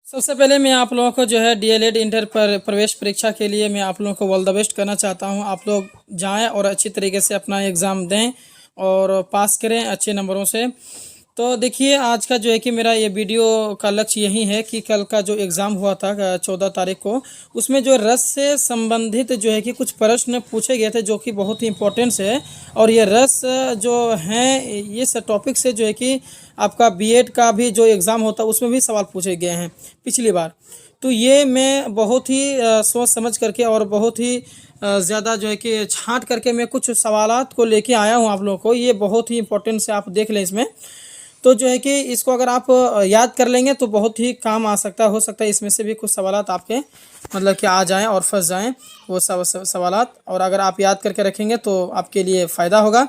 सबसे पहले मैं आप लोगों को जो है डीएलएड इंटर पर प्रवेश परीक्षा के लिए मैं आप लोगों को ऑल द बेस्ट करना चाहता हूं। आप लोग जाएं और अच्छी तरीके से अपना एग्ज़ाम दें और पास करें अच्छे नंबरों से। तो देखिए, आज का जो है कि मेरा ये वीडियो का लक्ष्य यही है कि कल का जो एग्ज़ाम हुआ था 14 तारीख को, उसमें जो रस से संबंधित जो है कि कुछ प्रश्न पूछे गए थे जो कि बहुत ही इम्पोर्टेंस है। और ये रस जो हैं ये सब टॉपिक से जो है कि आपका बीएड का भी जो एग्ज़ाम होता है उसमें भी सवाल पूछे गए हैं पिछली बार। तो ये मैं बहुत ही सोच समझ करके और बहुत ही ज़्यादा जो है कि छांट करके मैं कुछ सवालात को लेके आया हूँ आप लोगों को। ये बहुत ही इंपॉर्टेंट से आप देख लें इसमें। तो जो है कि इसको अगर आप याद कर लेंगे तो बहुत ही काम आ सकता है। हो सकता है इसमें से भी कुछ सवालात आपके मतलब कि आ जाएं और फंस जाएं वो सवालात, और अगर आप याद करके रखेंगे तो आपके लिए फ़ायदा होगा।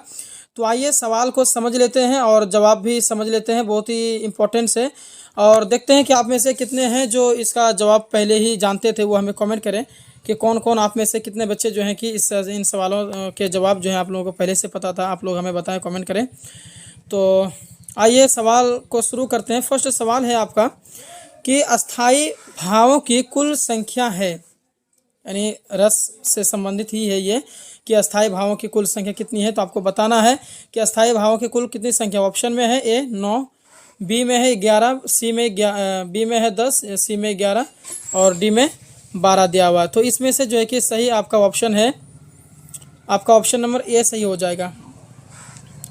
तो आइए सवाल को समझ लेते हैं और जवाब भी समझ लेते हैं, बहुत ही इम्पोर्टेंट है। और देखते हैं कि आप में से कितने हैं जो इसका जवाब पहले ही जानते थे। वो हमें कमेंट करें कि कौन कौन आप में से कितने बच्चे जो हैं कि इन सवालों के जवाब जो है आप लोगों को पहले से पता था। आप लोग हमें बताएं, कमेंट करें। तो आइए सवाल को शुरू करते हैं। फर्स्ट सवाल है आपका कि अस्थाई भावों की कुल संख्या है, यानी रस से संबंधित ही है ये, कि अस्थाई भावों की कुल संख्या कितनी है। तो आपको बताना है कि अस्थाई भावों की कुल कितनी संख्या। ऑप्शन में है ए 9, बी में है 11, बी में है 10, सी में 11 और डी में 12 दिया हुआ है। तो इसमें से जो है कि सही आपका ऑप्शन है, आपका ऑप्शन नंबर ए सही हो जाएगा।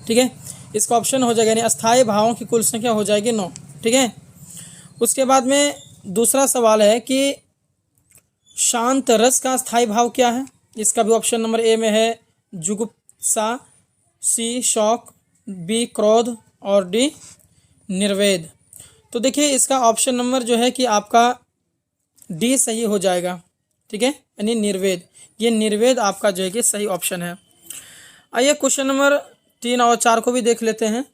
ठीक है, इसका ऑप्शन हो जाएगा, यानी अस्थाई भावों की कुल संख्या हो जाएगी 9। ठीक है, उसके बाद में दूसरा सवाल है कि शांत रस का स्थायी भाव क्या है। इसका भी ऑप्शन नंबर ए में है जुगुप्सा, सी शौक, बी क्रोध और डी निर्वेद। तो देखिए, इसका ऑप्शन नंबर जो है कि आपका डी सही हो जाएगा। ठीक है, यानी निर्वेद, ये निर्वेद आपका जो है कि सही ऑप्शन है। आइए क्वेश्चन नंबर 3 और 4 को भी देख लेते हैं।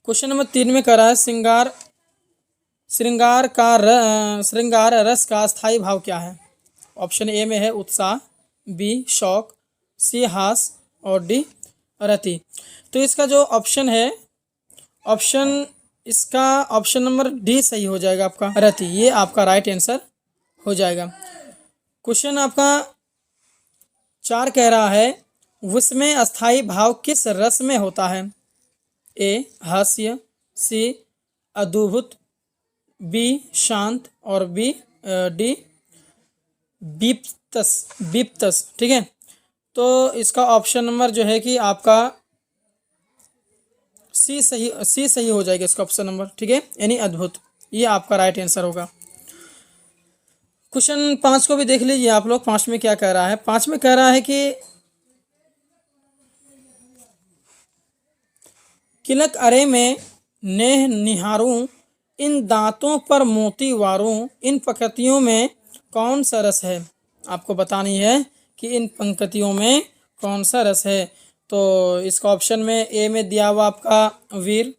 क्वेश्चन नंबर 3 में कह रहा है श्रृंगार रस का स्थायी भाव क्या है। ऑप्शन ए में है उत्साह, बी शौक, सी हास और डी रति। तो इसका जो ऑप्शन है, इसका ऑप्शन नंबर डी सही हो जाएगा आपका, रति। ये आपका राइट आंसर हो जाएगा। क्वेश्चन आपका 4 कह रहा है उसमें अस्थाई भाव किस रस में होता है। ए हास्य, सी अद्भुत, बी शांत और डी बीप्तस। ठीक है, तो इसका ऑप्शन नंबर जो है कि आपका सी सही हो जाएगा इसका ऑप्शन नंबर। ठीक है, यानी अद्भुत, ये आपका राइट आंसर होगा। क्वेश्चन 5 को भी देख लीजिए आप लोग। 5 में क्या कह रहा है। 5 में कह रहा है कि किलक अरे में नेह निहारूं, इन दांतों पर मोती वारूं, इन पंक्तियों में कौन सा रस है। आपको बतानी है कि इन पंक्तियों में कौन सा रस है। तो इसका ऑप्शन में ए में दिया हुआ आपका वीर,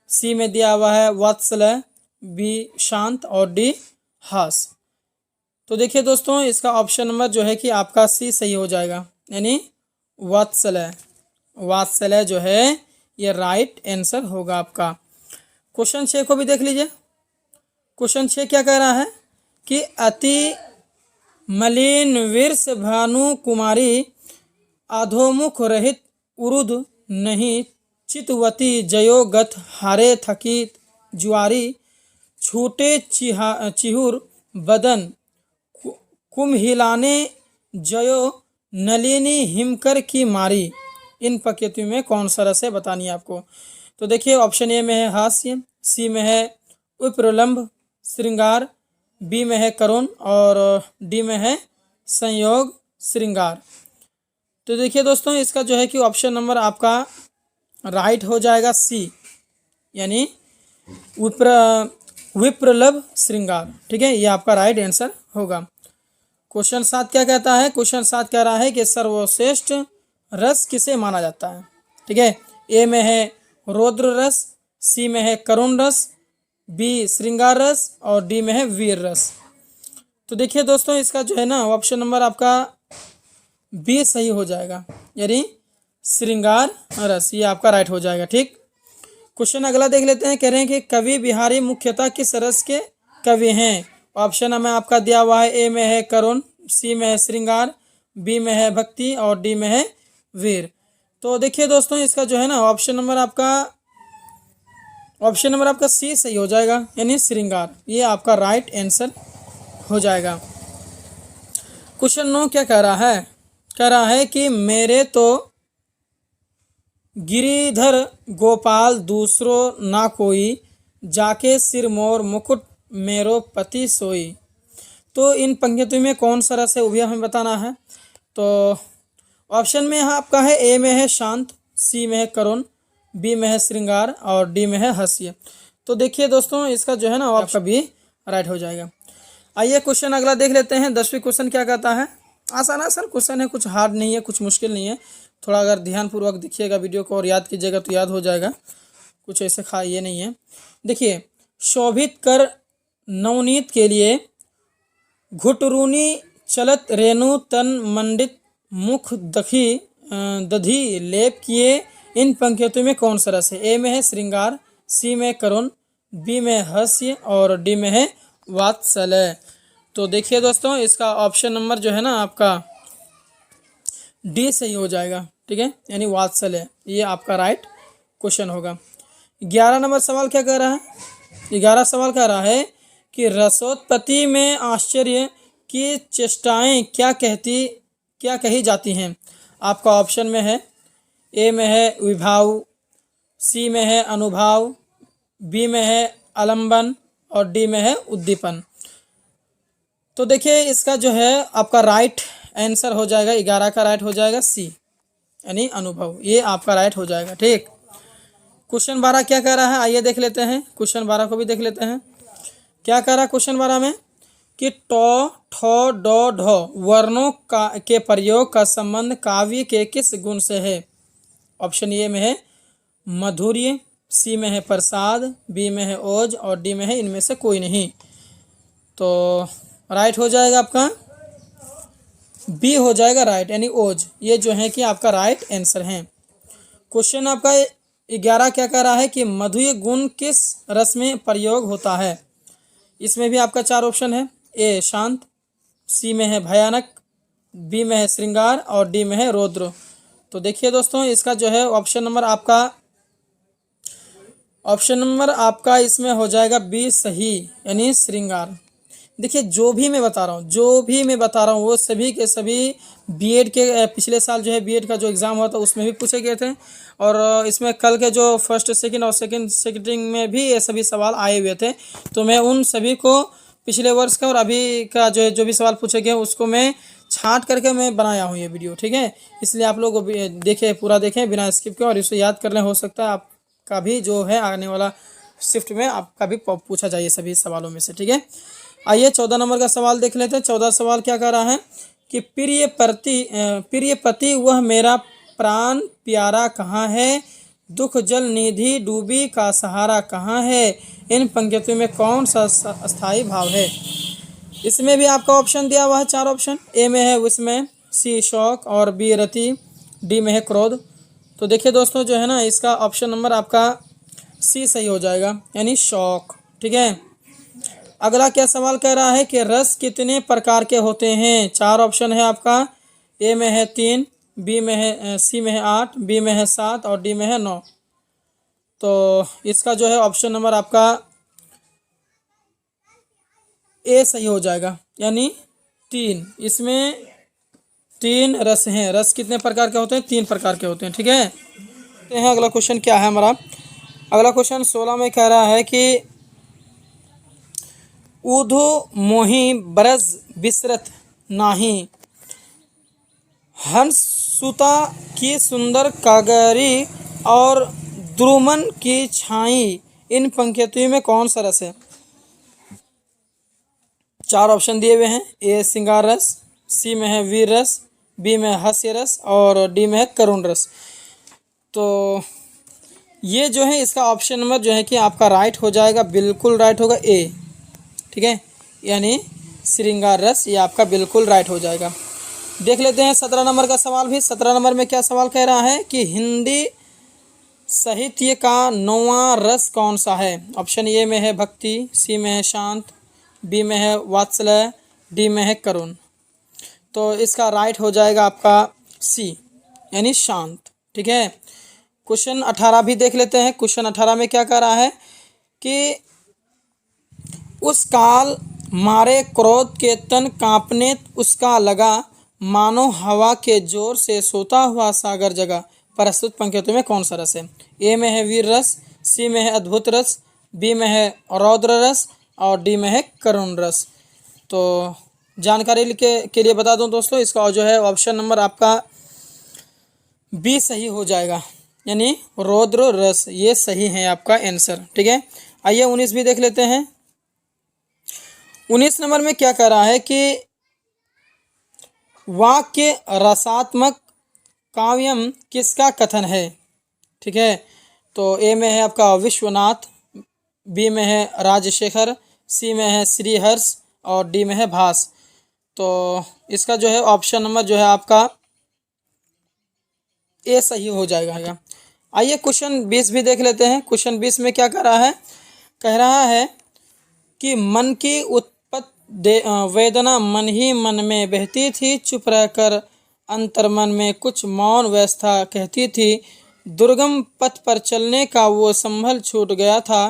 सी में दिया हुआ है वात्सल्य, बी शांत और डी हास। तो देखिए दोस्तों, इसका ऑप्शन नंबर जो है कि आपका सी सही हो जाएगा, यानी वात्सल्य जो है ये राइट आंसर होगा आपका। क्वेश्चन 6 को भी देख लीजिए। क्वेश्चन 6 क्या कह रहा है कि अति मलिन विरस भानु कुमारी, अधोमुख रहित उरुद नहीं, चितवती जयो गथ हारे थकी जुआरी, छूटे चिहुर बदन कुम्हिलाने जयो नलिनी हिमकर की मारी। इन पंक्तियों में कौन सा रस है बतानी है आपको। तो देखिए, ऑप्शन ए में है हास्य, सी में है विप्रलंब श्रृंगार, बी में है करुण और डी में है संयोग श्रृंगार। तो देखिए दोस्तों, इसका जो है कि ऑप्शन नंबर आपका राइट हो जाएगा सी, यानी विप्रलंब श्रृंगार। ठीक है, ये आपका राइट आंसर होगा। क्वेश्चन 7 क्या कहता है। क्वेश्चन 7 कह रहा है कि सर्वश्रेष्ठ रस किसे माना जाता है। ठीक है, ए में है रौद्र रस, सी में है करुण रस, बी श्रृंगार रस और डी में है वीर रस। तो देखिए दोस्तों, इसका जो है ना ऑप्शन नंबर आपका बी सही हो जाएगा, यानी श्रृंगार रस, ये आपका राइट हो जाएगा। ठीक, क्वेश्चन अगला देख लेते हैं। कह रहे हैं कि कवि बिहारी मुख्यतः किस रस के कवि हैं? ऑप्शन में आपका दिया हुआ है, ए में है करुण, सी में है श्रृंगार, बी में है भक्ति और डी में है वीर। तो देखिए दोस्तों, इसका जो है ना ऑप्शन नंबर आपका सी सही हो जाएगा, यानी श्रृंगार। ये आपका राइट आंसर हो जाएगा। क्वेश्चन 9 क्या कह रहा है? कह रहा है कि मेरे तो गिरिधर गोपाल दूसरो ना कोई, जाके सिर मोर मुकुट मेरो पति सोई। तो इन पंक्तियों में कौन सा रस है वो भी हमें बताना है। तो ऑप्शन में यहाँ आपका है, ए में है शांत, सी में है करुण, बी में है श्रृंगार और डी में है हास्य। तो देखिए दोस्तों, इसका जो है ना आपका भी राइट हो जाएगा। आइए क्वेश्चन अगला देख लेते हैं। 10वीं क्वेश्चन क्या कहता है? आसान क्वेश्चन है, कुछ हार्ड नहीं है, कुछ मुश्किल नहीं है। थोड़ा अगर ध्यानपूर्वक देखिएगा वीडियो को और याद कीजिएगा तो याद हो जाएगा, कुछ ऐसे ये नहीं है। देखिए, शोभित कर नवनीत के लिए घुटरूनी चलत रेणु तन मंडित मुख दधी लेप किए, इन पंक्तियों में कौन सा रस है? ए में है श्रृंगार, सी में करुण, बी में हास्य और डी में है वात्सल्य। तो देखिए दोस्तों, इसका ऑप्शन नंबर जो है ना आपका डी सही हो जाएगा, ठीक है, यानी वात्सल्य। ये आपका राइट क्वेश्चन होगा। 11 नंबर सवाल क्या कह रहा है? 11 सवाल कह रहा है कि रसोत्पत्ति में आश्चर्य की चेष्टाएं क्या कही जाती हैं? आपका ऑप्शन में है, ए में है विभाव, सी में है अनुभाव, बी में है आलंबन और डी में है उद्दीपन। तो देखिए, इसका जो है आपका राइट आंसर हो जाएगा, 11 का राइट हो जाएगा सी, यानी अनुभव। ये आपका राइट हो जाएगा, ठीक। क्वेश्चन 12 क्या कह रहा है? आइए देख लेते हैं, क्वेश्चन 12 को भी देख लेते हैं। क्या कह रहा है क्वेश्चन 12 में कि टो, ठो, डो, ढो वर्णों के प्रयोग का संबंध काव्य के किस गुण से है? ऑप्शन ए में है माधुर्य, सी में है प्रसाद, बी में है ओज और डी में है इनमें से कोई नहीं। तो राइट हो जाएगा आपका बी हो जाएगा राइट, यानी ओज। ये जो है कि आपका राइट आंसर है। क्वेश्चन आपका 11 क्या कह रहा है कि मधुर गुण किस रस में प्रयोग होता है? इसमें भी आपका 4 ऑप्शन है, ए शांत, सी में है भयानक, बी में है श्रृंगार और डी में है रौद्र। तो देखिए दोस्तों, इसका जो है ऑप्शन नंबर आपका इसमें हो जाएगा बी सही, यानी श्रृंगार। देखिए, जो भी मैं बता रहा हूँ वो सभी के सभी बीएड के पिछले साल जो है बीएड का जो एग्ज़ाम हुआ था उसमें भी पूछे गए थे, और इसमें कल के जो फर्स्ट सेकंड और सेकंड सेटिंग में भी ये सभी सवाल आए हुए थे। तो मैं उन सभी को पिछले वर्ष का और अभी का जो भी सवाल पूछे गए उसको मैं छांट करके मैं बनाया हूँ ये वीडियो, ठीक है। इसलिए आप लोग देखें, पूरा देखें बिना स्किप के, और इसे याद करने हो सकता है आपका भी जो है आने वाला शिफ्ट में आपका भी पूछा जाए सभी सवालों में से, ठीक है। आइए 14 नंबर का सवाल देख लेते हैं। 14 सवाल क्या कह रहा है कि प्रिय पति वह मेरा प्राण प्यारा कहाँ है, दुख जल निधि डूबी का सहारा कहाँ है, इन पंक्तियों में कौन सा अस्थाई भाव है? इसमें भी आपका ऑप्शन दिया हुआ है 4 ऑप्शन। ए में है विस्मय, सी शौक और बी रति, डी में है क्रोध। तो देखिए दोस्तों, जो है ना इसका ऑप्शन नंबर आपका सी सही हो जाएगा, यानी शौक, ठीक है। अगला क्या सवाल कह रहा है कि रस कितने प्रकार के होते हैं? 4 ऑप्शन है आपका। ए में है 3, बी में है सी में है 8, बी में है 7 और डी में है 9। तो इसका जो है ऑप्शन नंबर आपका ए सही हो जाएगा, यानी 3। इसमें 3 रस हैं। रस कितने प्रकार के होते हैं? 3 प्रकार के होते हैं, ठीक है। तो अगला क्वेश्चन क्या है हमारा? अगला क्वेश्चन 16 में कह रहा है कि ऊधु मोहि ब्रज बिसरत नाही, हंस सुता की सुंदर कागरी और द्रुमन की छाई, इन पंक्तियों में कौन सा रस है? 4 ऑप्शन दिए हुए हैं। ए श्रृंगार रस, सी में है वीर रस, बी में हास्य रस और डी में है करुण रस। तो ये जो है इसका ऑप्शन नंबर जो है कि आपका राइट हो जाएगा, बिल्कुल राइट होगा ए, ठीक है, यानी श्रृंगार रस, ये आपका बिल्कुल राइट हो जाएगा। देख लेते हैं 17 नंबर का सवाल भी। 17 नंबर में क्या सवाल कह रहा है कि हिंदी साहित्य का 9वां रस कौन सा है? ऑप्शन ए में है भक्ति, सी में है शांत, बी में है वात्सल्य, डी में है करुण। तो इसका राइट हो जाएगा आपका सी यानी शांत। ठीक है, क्वेश्चन 18 भी देख लेते हैं। क्वेश्चन 18 में क्या कह रहा है कि उस काल मारे क्रोध के तन कांपने उसका लगा, मानो हवा के जोर से सोता हुआ सागर जगा। प्रस्तुत पंक्तियों में कौन सा रस है? ए में है वीर रस, सी में है अद्भुत रस, बी में है रौद्र रस और डी में है करुण रस। तो जानकारी के लिए बता दूं दोस्तों, इसका जो है ऑप्शन नंबर आपका बी सही हो जाएगा, यानी रौद्र रस, ये सही है आपका आंसर। ठीक है, आइए 19 भी देख लेते हैं। 19 नंबर में क्या कह रहा है कि वाक्य रसात्मक काव्यम किसका कथन है? ठीक है, तो ए में है आपका विश्वनाथ, बी में है राजशेखर, सी में है श्रीहर्ष और डी में है भास। तो इसका जो है ऑप्शन नंबर जो है आपका ए सही हो जाएगा। आइए क्वेश्चन 20 भी देख लेते हैं। क्वेश्चन 20 में क्या कह रहा है? कह रहा है कि मन की वेदना मन ही मन में बहती थी, चुप रहकर अंतर्मन में कुछ मौन व्यवस्था कहती थी, दुर्गम पथ पर चलने का वो संभल छूट गया था,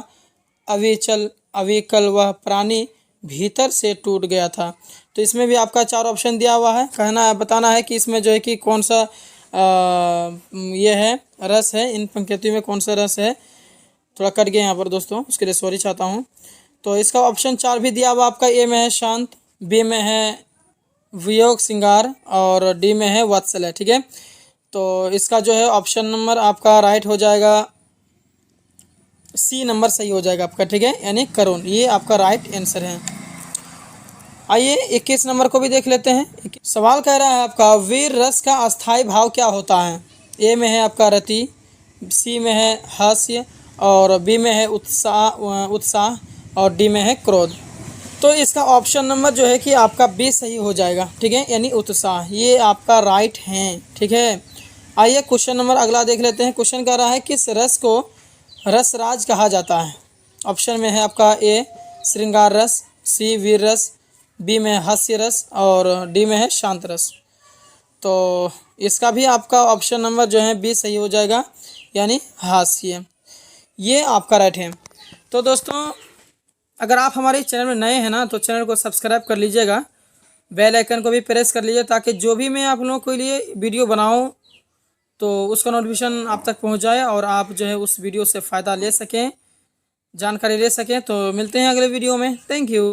अविकल वह प्राणी भीतर से टूट गया था। तो इसमें भी आपका 4 ऑप्शन दिया हुआ है, बताना है कि इसमें जो है कि कौन सा ये है रस है, इन पंक्तियों में कौन सा रस है। थोड़ा कट गया यहाँ पर दोस्तों, उसके लिए सॉरी चाहता हूँ। तो इसका ऑप्शन 4 भी दिया हुआ आपका, ए में है शांत, बी में है वियोग श्रृंगार और डी में है वात्सल्य। ठीक है, तो इसका जो है ऑप्शन नंबर आपका राइट हो जाएगा, सी नंबर सही हो जाएगा आपका। ठीक है, यानी करुण, ये आपका राइट आंसर है। आइए 21 नंबर को भी देख लेते हैं। सवाल कह रहा है आपका वीर रस का अस्थाई भाव क्या होता है? ए में है आपका रति, सी में है हास्य और बी में है उत्साह और डी में है क्रोध। तो इसका ऑप्शन नंबर जो है कि आपका बी सही हो जाएगा। ठीक है, यानी उत्साह, ये आपका राइट है। ठीक है, आइए क्वेश्चन नंबर अगला देख लेते हैं। क्वेश्चन कह रहा है किस रस को रसराज कहा जाता है? ऑप्शन में है आपका ए श्रृंगार रस, सी वीर रस, बी में हास्य रस और डी में है शांत रस। तो इसका भी आपका ऑप्शन नंबर जो है बी सही हो जाएगा, यानी हास्य, ये आपका राइट है। तो दोस्तों अगर आप हमारे चैनल में नए हैं ना, तो चैनल को सब्सक्राइब कर लीजिएगा, बेल आइकन को भी प्रेस कर लीजिए, ताकि जो भी मैं आप लोगों के लिए वीडियो बनाऊं तो उसका नोटिफिकेशन आप तक पहुंच जाए और आप जो है उस वीडियो से फ़ायदा ले सकें, जानकारी ले सकें। तो मिलते हैं अगले वीडियो में। Thank you.